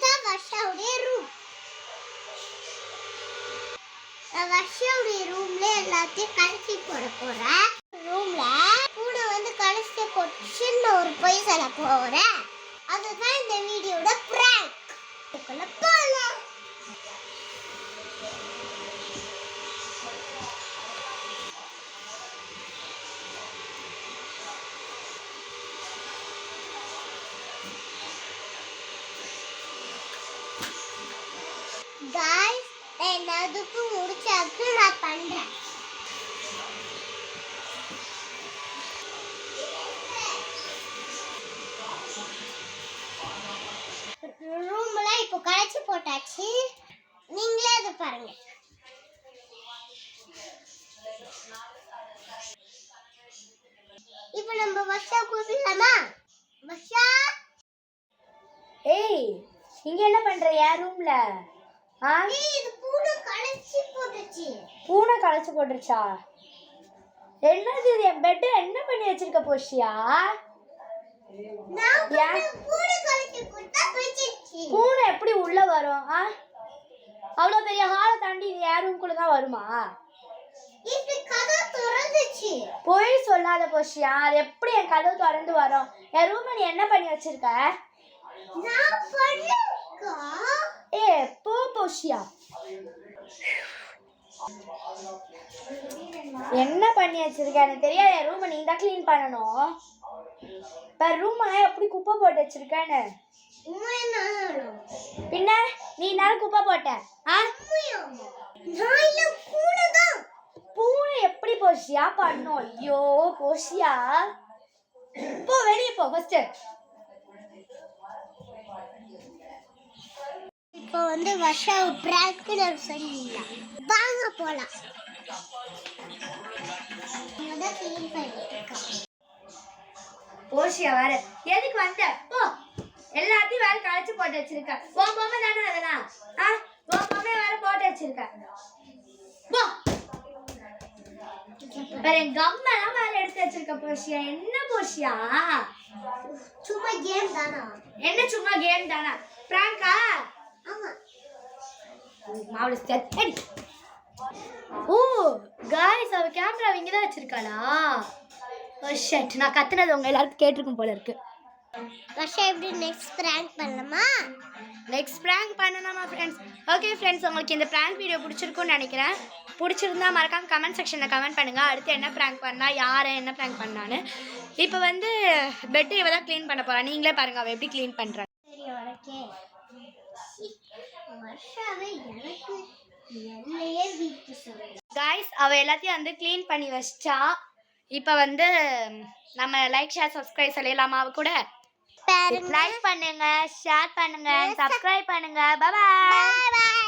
இதுதான் வர்ஷாவுடைய ரூம். வர்ஷாவுடைய ரூம்ல எல்லாத்தையும் கழிச்சு போட போறேன். ரூம்ல பூனை வந்து கழிச்சு போட்டுன்னு ஒரு பொய் சொல்ல போறேன். அதுதான் இந்த வீடியோட பிராங்க். போலாம். guys எல்லாத்துக்கு முடிச்சாக்கு நான் பண்றேன். ரூம்ல இப்போ கழிச்சு போட்டாச்சு. நீங்களே அதை பாருங்க. இப்போ நம்ம வர்ஷா கூப்பிடலாமா? வர்ஷா, ஏய் இங்க என்ன பண்ற யார் ரூம்ல? இது பூனை கழிச்சு போட்டுச்சு. பூனை கழிச்சு போட்டுருச்சா? என்னது இது? என் பெட் என்ன பண்ணி வச்சிருக்க போஷியா? நான் பூனை கழிச்சு போட்டா போயிடுச்சு. பூனை எப்படி உள்ள வரும்? அவ்வளோ பெரிய ஹாலை தாண்டி இது யார் ரூம்குள்ள தான் வருமா? இது கதவு திறந்துச்சு. போய் சொல்லாத போஷியா, அது எப்படி என் கதவு திறந்து வரும்? என் ரூம்ல நீ என்ன பண்ணி வச்சிருக்க? நான் பண்ணலக்கா. போ போஷியா. என்ன பண்ணி வச்சிருக்க எனக்கு தெரியாது. என் ரூமை நீ தான் க்ளீன் பண்ணணும். இப்போ ரூமை எப்படி குப்பை போட்டு வச்சிருக்கேன்னு பின்ன நீ நேரம் குப்பை போட்ட? பூனை எப்படி போஷியா பண்ணும்? ஐயோ போஷியா, போ வெளியே போ ஃபர்ஸ்ட். இப்போ வந்து வர்ஷா பிராங்க் நான் சொன்னீங்க. வாங்க போலாம். போஷியா வேற எதுக்கு வந்த? போ, எல்லாத்தையும் வேற கழிச்சு போட்டு வச்சிருக்க. உன் பொம்மை தானே அதெல்லாம்? உன் பொம்மை வேற போட்டு வச்சிருக்க. போ, வேற என் கம்மெல்லாம் வேற எடுத்து வச்சிருக்க. போஷியா என்ன போஷியா? சும்மா கேம் தானா? என்ன சும்மா கேம் தானா? பிராங்கா? ஆமா. மாவுல செத்தடி. ஓ गाइस, அவ கேமரா இங்க தான் வச்சிருக்காளா? ஓ ஷிட், நான் கத்துனது உங்க எல்லாருக்கும் கேட்டிருக்கும் போல இருக்கு. வர்ஷா எப்படி நெக்ஸ்ட் பிராங்க் பண்ணலாமா? நெக்ஸ்ட் பிராங்க் பண்ணலாமா ஃப்ரெண்ட்ஸ்? ஓகே ஃப்ரெண்ட்ஸ், உங்களுக்கு இந்த பிராங்க் வீடியோ பிடிச்சிருக்கும்னு நினைக்கிறேன். பிடிச்சிருந்தா மறக்காம கமெண்ட் செக்ஷனில் கமெண்ட் பண்ணுங்கள். அடுத்து என்ன பிராங்க் பண்ணால், யாரை என்ன பிராங்க் பண்ணான்னு. இப்போ வந்து பெட்டு இவ தான் க்ளீன் பண்ண போகிறா. நீங்களே பாருங்கள் அவள் எப்படி க்ளீன் பண்ணுறாங்க. காய்ஸ், அவள் எல்லாத்தையும் வந்து க்ளீன் பண்ணி வச்சிட்டா. இப்போ வந்து நம்ம லைக் ஷேர் சப்ஸ்கிரைப் சொல்லலாமா? அவ கூட லைக் பண்ணுங்க, ஷேர் பண்ணுங்க, சப்ஸ்கிரைப் பண்ணுங்க. Bye by.